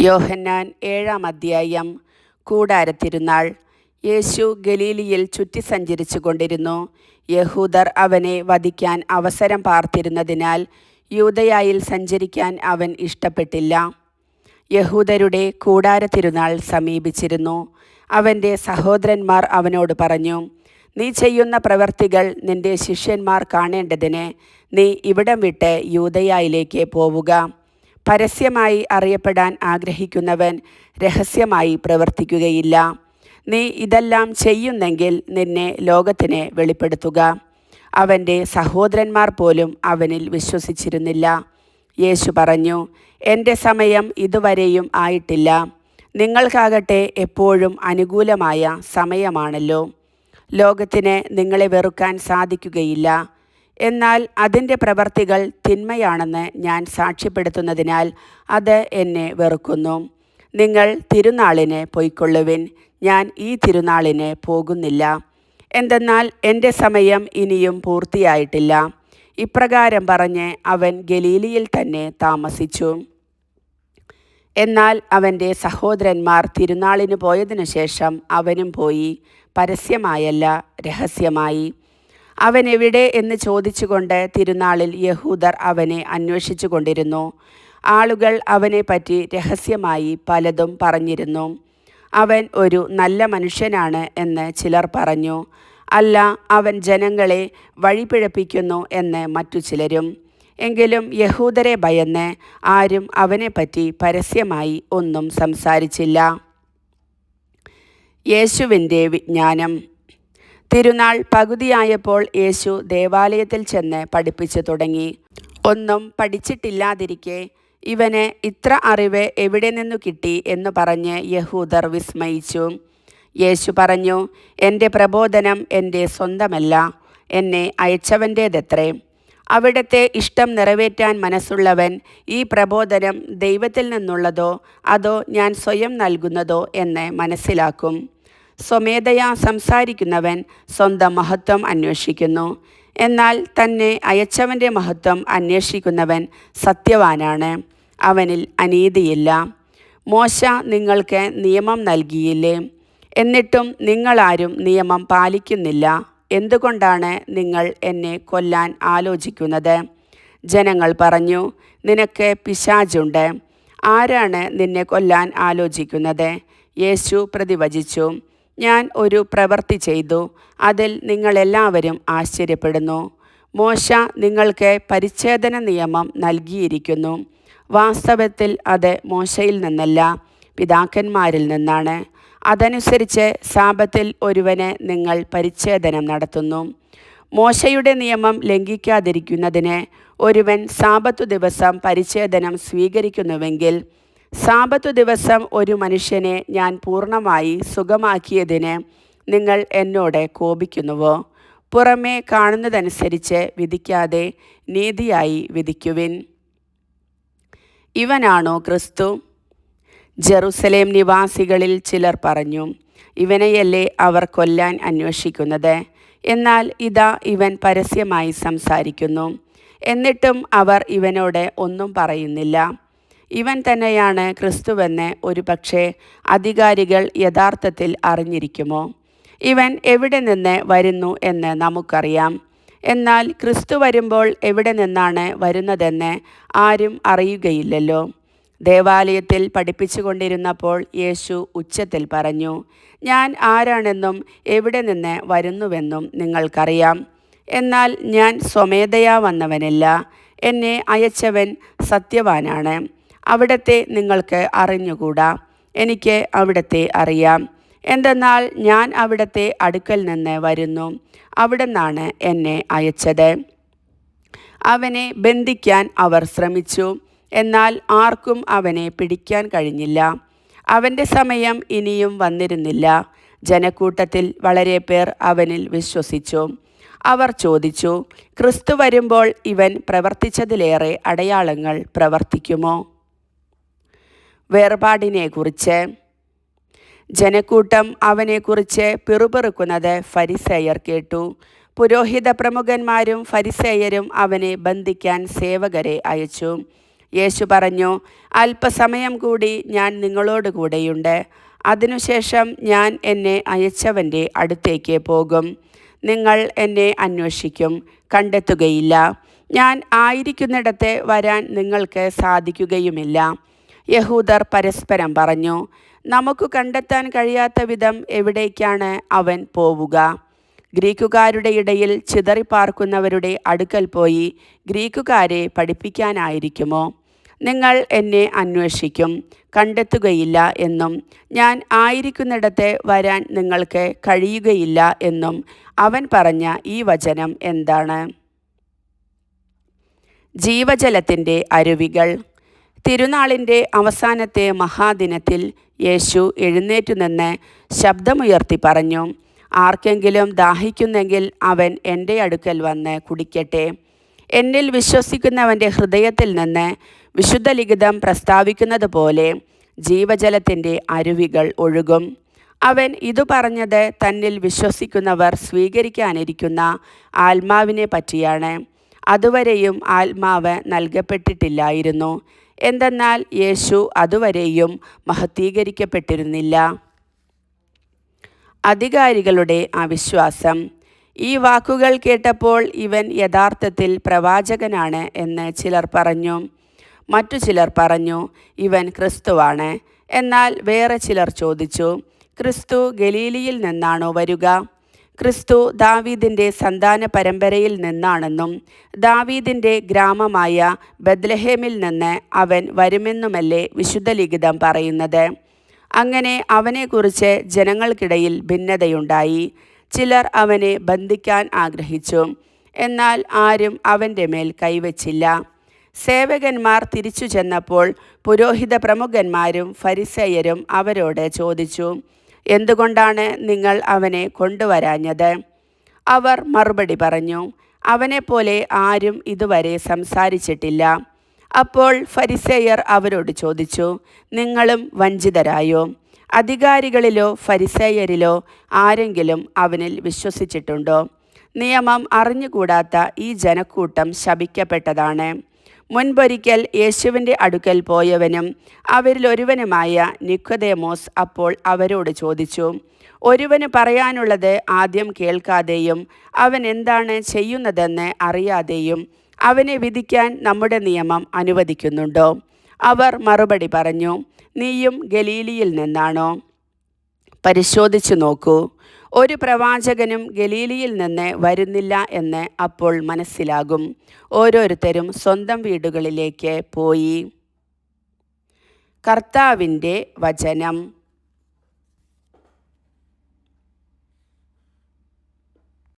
യോഹന്നാൻ 7-ാം അധ്യായം. കൂടാരത്തിരുന്നാൾ. യേശു ഗലീലിയിൽ ചുറ്റി സഞ്ചരിച്ചു കൊണ്ടിരുന്നു. യഹൂദർ അവനെ വധിക്കാൻ അവസരം പാർത്തിരുന്നതിനാൽ യൂദയായിൽ സഞ്ചരിക്കാൻ അവൻ ഇഷ്ടപ്പെട്ടില്ല. യഹൂദരുടെ കൂടാരത്തിരുന്നാൾ സമീപിച്ചിരുന്നു. അവൻ്റെ സഹോദരന്മാർ അവനോട് പറഞ്ഞു, നീ ചെയ്യുന്ന പ്രവൃത്തികൾ നിന്റെ ശിഷ്യന്മാർ കാണേണ്ടതിന് നീ ഇവിടം വിട്ട് യൂദയായിലേക്ക് പോവുക. പരസ്യമായി അറിയപ്പെടാൻ ആഗ്രഹിക്കുന്നവൻ രഹസ്യമായി പ്രവർത്തിക്കുകയില്ല. നീ ഇതെല്ലാം ചെയ്യുന്നെങ്കിൽ നിന്നെ ലോകത്തിന് വെളിപ്പെടുത്തുക. അവൻ്റെ സഹോദരന്മാർ പോലും അവനിൽ വിശ്വസിച്ചിരുന്നില്ല. യേശു പറഞ്ഞു, എൻ്റെ സമയം ഇതുവരെയും ആയിട്ടില്ല. നിങ്ങൾക്കാകട്ടെ എപ്പോഴും അനുകൂലമായ സമയമാണല്ലോ. ലോകത്തിന് നിങ്ങളെ വെറുക്കാൻ സാധിക്കുകയില്ല. എന്നാൽ അതിൻ്റെ പ്രവർത്തികൾ തിന്മയാണെന്ന് ഞാൻ സാക്ഷ്യപ്പെടുത്തുന്നതിനാൽ അത് എന്നെ വെറുക്കുന്നു. നിങ്ങൾ തിരുനാളിന് പൊയ്ക്കൊള്ളുവിൻ. ഞാൻ ഈ തിരുനാളിന് പോകുന്നില്ല. എന്തെന്നാൽ എൻ്റെ സമയം ഇനിയും പൂർത്തിയായിട്ടില്ല. ഇപ്രകാരം പറഞ്ഞ് അവൻ ഗലീലിയിൽ തന്നെ താമസിച്ചു. എന്നാൽ അവൻ്റെ സഹോദരന്മാർ തിരുനാളിന് പോയതിനു ശേഷം അവനും പോയി, പരസ്യമായല്ല, രഹസ്യമായി. അവൻ എവിടെ എന്ന് ചോദിച്ചുകൊണ്ട് തിരുനാളിൽ യഹൂദർ അവനെ അന്വേഷിച്ചു കൊണ്ടിരുന്നു. ആളുകൾ അവനെപ്പറ്റി രഹസ്യമായി പലതും പറഞ്ഞിരുന്നു. അവൻ ഒരു നല്ല മനുഷ്യനാണ് എന്ന് ചിലർ പറഞ്ഞു. അല്ല, അവൻ ജനങ്ങളെ വഴിപിഴപ്പിക്കുന്നു എന്ന് മറ്റു ചിലരും. എങ്കിലും യഹൂദരെ ഭയന്ന് ആരും അവനെപ്പറ്റി പരസ്യമായി ഒന്നും സംസാരിച്ചില്ല. യേശുവിൻ്റെ വിജ്ഞാനം. തിരുനാൾ പകുതിയായപ്പോൾ യേശു ദേവാലയത്തിൽ ചെന്ന് പഠിപ്പിച്ചു തുടങ്ങി. ഒന്നും പഠിച്ചിട്ടില്ലാതിരിക്കെ ഇവന് ഇത്ര അറിവ് എവിടെ നിന്നു കിട്ടി എന്ന് പറഞ്ഞ് യഹൂദർ വിസ്മയിച്ചു. യേശു പറഞ്ഞു, എൻ്റെ പ്രബോധനം എൻ്റെ സ്വന്തമല്ല, എന്നെ അയച്ചവൻ്റേതത്രേ. അവിടുത്തെ ഇഷ്ടം നിറവേറ്റാൻ മനസ്സുള്ളവൻ ഈ പ്രബോധനം ദൈവത്തിൽ നിന്നുള്ളതോ അതോ ഞാൻ സ്വയം നൽകുന്നതോ എന്ന് മനസ്സിലാക്കും. സ്വമേധയാ സംസാരിക്കുന്നവൻ സ്വന്തം മഹത്വം അന്വേഷിക്കുന്നു. എന്നാൽ തന്നെ അയച്ചവൻ്റെ മഹത്വം അന്വേഷിക്കുന്നവൻ സത്യവാനാണ്, അവനിൽ അനീതിയില്ല. മോശ നിങ്ങൾക്ക് നിയമം നൽകിയില്ലേ? എന്നിട്ടും നിങ്ങളാരും നിയമം പാലിക്കുന്നില്ല. എന്തുകൊണ്ടാണ് നിങ്ങൾ എന്നെ കൊല്ലാൻ ആലോചിക്കുന്നത്? ജനങ്ങൾ പറഞ്ഞു, നിനക്ക് പിശാചുണ്ട്. ആരാണ് നിന്നെ കൊല്ലാൻ ആലോചിക്കുന്നത്? യേശു പ്രതിവചിച്ചു, ഞാൻ ഒരു പ്രവൃത്തി ചെയ്തു, അതിൽ നിങ്ങളെല്ലാവരും ആശ്ചര്യപ്പെടുന്നു. മോശ നിങ്ങൾക്ക് പരിച്ഛേദന നിയമം നൽകിയിരിക്കുന്നു. വാസ്തവത്തിൽ അത് മോശയിൽ നിന്നല്ല, പിതാക്കന്മാരിൽ നിന്നാണ്. അതനുസരിച്ച് സാബത്തിൽ ഒരുവന് നിങ്ങൾ പരിച്ഛേദനം നടത്തുന്നു. മോശയുടെ നിയമം ലംഘിക്കാതിരിക്കുന്നതിന് ഒരുവൻ സാബത്തു ദിവസം പരിച്ഛേദനം സ്വീകരിക്കുന്നുവെങ്കിൽ, സാബത്തു ദിവസം ഒരു മനുഷ്യനെ ഞാൻ പൂർണ്ണമായി സുഖമാക്കിയതിന് നിങ്ങൾ എന്നോട് കോപിക്കുന്നുവോ? പുറമേ കാണുന്നതനുസരിച്ച് വിധിക്കാതെ നീതിയായി വിധിക്കുവിൻ. ഇവനാണോ ക്രിസ്തു? ജെറുസലേം നിവാസികളിൽ ചിലർ പറഞ്ഞു, ഇവനെയല്ലേ അവർ കൊല്ലാൻ അന്വേഷിക്കുന്നത്? എന്നാൽ ഇതാ ഇവൻ പരസ്യമായി സംസാരിക്കുന്നു. എന്നിട്ടും അവർ ഇവനോട് ഒന്നും പറയുന്നില്ല. ഇവൻ തന്നെയാണ് ക്രിസ്തുവെന്ന് ഒരുപക്ഷെ അധികാരികൾ യഥാർത്ഥത്തിൽ അറിഞ്ഞിരിക്കുമോ? ഇവൻ എവിടെ നിന്ന് വരുന്നു എന്ന് നമുക്കറിയാം. എന്നാൽ ക്രിസ്തു വരുമ്പോൾ എവിടെ നിന്നാണ് വരുന്നതെന്ന് ആരും അറിയുകയില്ലല്ലോ. ദേവാലയത്തിൽ പഠിപ്പിച്ചു കൊണ്ടിരുന്നപ്പോൾ യേശു ഉച്ചത്തിൽ പറഞ്ഞു, ഞാൻ ആരാണെന്നും എവിടെ നിന്ന് വരുന്നുവെന്നും നിങ്ങൾക്കറിയാം. എന്നാൽ ഞാൻ സ്വമേധയാ വന്നവനല്ല, എന്നെ അയച്ചവൻ സത്യവാനാണ്. അവിടത്തെ നിങ്ങൾക്ക് അറിഞ്ഞുകൂടാ, എനിക്ക് അവിടത്തെ അറിയാം. എന്തെന്നാൽ ഞാൻ അവിടത്തെ അടുക്കൽ നിന്ന് വരുന്നു, അവിടുന്നാണ് എന്നെ അയച്ചത്. അവനെ ബന്ധിക്കാൻ അവർ ശ്രമിച്ചു, എന്നാൽ ആർക്കും അവനെ പിടിക്കാൻ കഴിഞ്ഞില്ല. അവൻ്റെ സമയം ഇനിയും വന്നിരുന്നില്ല. ജനക്കൂട്ടത്തിൽ വളരെ പേർ അവനിൽ വിശ്വസിച്ചു. അവർ ചോദിച്ചു, ക്രിസ്തു വരുമ്പോൾ ഇവൻ പ്രവർത്തിച്ചതിലേറെ അടയാളങ്ങൾ പ്രവർത്തിക്കുമോ? വേർപാടിനെക്കുറിച്ച്. ജനക്കൂട്ടം അവനെക്കുറിച്ച് പിറുപിറുക്കുന്നത് ഫരിസേയർ കേട്ടു. പുരോഹിത പ്രമുഖന്മാരും ഫരിസേയരും അവനെ ബന്ധിക്കാൻ സേവകരെ അയച്ചു. യേശു പറഞ്ഞു, അല്പസമയം കൂടി ഞാൻ നിങ്ങളോട് കൂടെയുണ്ട്. അതിനുശേഷം ഞാൻ എന്നെ അയച്ചവൻ്റെ അടുത്തേക്ക് പോകും. നിങ്ങൾ എന്നെ അന്വേഷിക്കും, കണ്ടെത്തുകയില്ല. ഞാൻ ആയിരിക്കുന്നിടത്ത് വരാൻ നിങ്ങൾക്ക് സാധിക്കുകയുമില്ല. യഹൂദർ പരസ്പരം പറഞ്ഞു, നമുക്ക് കണ്ടെത്താൻ കഴിയാത്ത വിധം എവിടേക്കാണ് അവൻ പോവുക? ഗ്രീക്കുകാരുടെ ഇടയിൽ ചിതറിപ്പാർക്കുന്നവരുടെ അടുക്കൽ പോയി ഗ്രീക്കുകാരെ പഠിപ്പിക്കാനായിരിക്കുമോ? നിങ്ങൾ എന്നെ അന്വേഷിക്കും, കണ്ടെത്തുകയില്ല എന്നും ഞാൻ ആയിരിക്കുന്നിടത്ത് വരാൻ നിങ്ങൾക്ക് കഴിയുകയില്ല എന്നും അവൻ പറഞ്ഞ ഈ വചനം എന്താണ്? ജീവജലത്തിൻ്റെ അരുവികൾ. തിരുനാളിൻ്റെ അവസാനത്തെ മഹാദിനത്തിൽ യേശു എഴുന്നേറ്റു നിന്ന് ശബ്ദമുയർത്തി പറഞ്ഞു, ആർക്കെങ്കിലും ദാഹിക്കുന്നെങ്കിൽ അവൻ എൻ്റെ അടുക്കൽ വന്ന് കുടിക്കട്ടെ. എന്നിൽ വിശ്വസിക്കുന്നവൻ്റെ ഹൃദയത്തിൽ നിന്ന് വിശുദ്ധ ലിഖിതം പ്രസ്താവിക്കുന്നത് പോലെ ജീവജലത്തിൻ്റെ അരുവികൾ ഒഴുകും. അവൻ ഇതു പറഞ്ഞത് തന്നിൽ വിശ്വസിക്കുന്നവർ സ്വീകരിക്കാനിരിക്കുന്ന ആത്മാവിനെ പറ്റിയാണ്. അതുവരെയും ആത്മാവ് നൽകപ്പെട്ടിട്ടില്ലായിരുന്നു. എന്തെന്നാൽ യേശു അതുവരെയും മഹത്വീകരിക്കപ്പെട്ടിരുന്നില്ല. അധികാരികളുടെ അവിശ്വാസം. ഈ വാക്കുകൾ കേട്ടപ്പോൾ ഇവൻ യഥാർത്ഥത്തിൽ പ്രവാചകനാണ് എന്ന് ചിലർ പറഞ്ഞു. മറ്റു ചിലർ പറഞ്ഞു, ഇവൻ ക്രിസ്തുവാണ്. എന്നാൽ വേറെ ചിലർ ചോദിച്ചു, ക്രിസ്തു ഗലീലിയിൽ നിന്നാണോ വരിക? ക്രിസ്തു ദാവീദിൻ്റെ സന്താന പരമ്പരയിൽ നിന്നാണെന്നും ദാവീദിൻ്റെ ഗ്രാമമായ ബത്ലഹേമിൽ നിന്ന് അവൻ വരുമെന്നുമല്ലേ വിശുദ്ധ ലിഖിതം പറയുന്നത്? അങ്ങനെ അവനെക്കുറിച്ച് ജനങ്ങൾക്കിടയിൽ ഭിന്നതയുണ്ടായി. ചിലർ അവനെ ബന്ധിക്കാൻ ആഗ്രഹിച്ചു, എന്നാൽ ആരും അവൻ്റെ മേൽ കൈവച്ചില്ല. സേവകന്മാർ തിരിച്ചു ചെന്നപ്പോൾ പുരോഹിത പ്രമുഖന്മാരും ഫരിസേയരും അവരോട് ചോദിച്ചു, എന്തുകൊണ്ടാണ് നിങ്ങൾ അവനെ കൊണ്ടുവരാഞ്ഞത്? അവർ മറുപടി പറഞ്ഞു, അവനെപ്പോലെ ആരും ഇതുവരെ സംസാരിച്ചിട്ടില്ല. അപ്പോൾ ഫരിസേയർ അവരോട് ചോദിച്ചു, നിങ്ങളും വഞ്ചിതരായോ? അധികാരികളിലോ ഫരിസേയരിലോ ആരെങ്കിലും അവനിൽ വിശ്വസിച്ചിട്ടുണ്ടോ? നിയമം അറിഞ്ഞുകൂടാത്ത ഈ ജനക്കൂട്ടം ശപിക്കപ്പെട്ടതാണ്. മുൻപൊരിക്കൽ യേശുവിൻ്റെ അടുക്കൽ പോയവനും അവരിലൊരുവനുമായ നിക്കോദേമോസ് അപ്പോൾ അവരോട് ചോദിച്ചു, ഒരുവന് പറയാനുള്ളത് ആദ്യം കേൾക്കാതെയും അവൻ എന്താണ് ചെയ്യുന്നതെന്ന് അറിയാതെയും അവനെ വിധിക്കാൻ നമ്മുടെ നിയമം അനുവദിക്കുന്നുണ്ടോ? അവർ മറുപടി പറഞ്ഞു, നീയും ഗലീലിയിൽ നിന്നാണോ? പരിശോധിച്ചു നോക്കൂ, ഒരു പ്രവാചകനും ഗലീലിയിൽ നിന്ന് വരുന്നില്ല എന്ന് അപ്പോൾ മനസ്സിലാകും. ഓരോരുത്തരും സ്വന്തം വീടുകളിലേക്ക് പോയി. കർത്താവിൻ്റെ വചനം.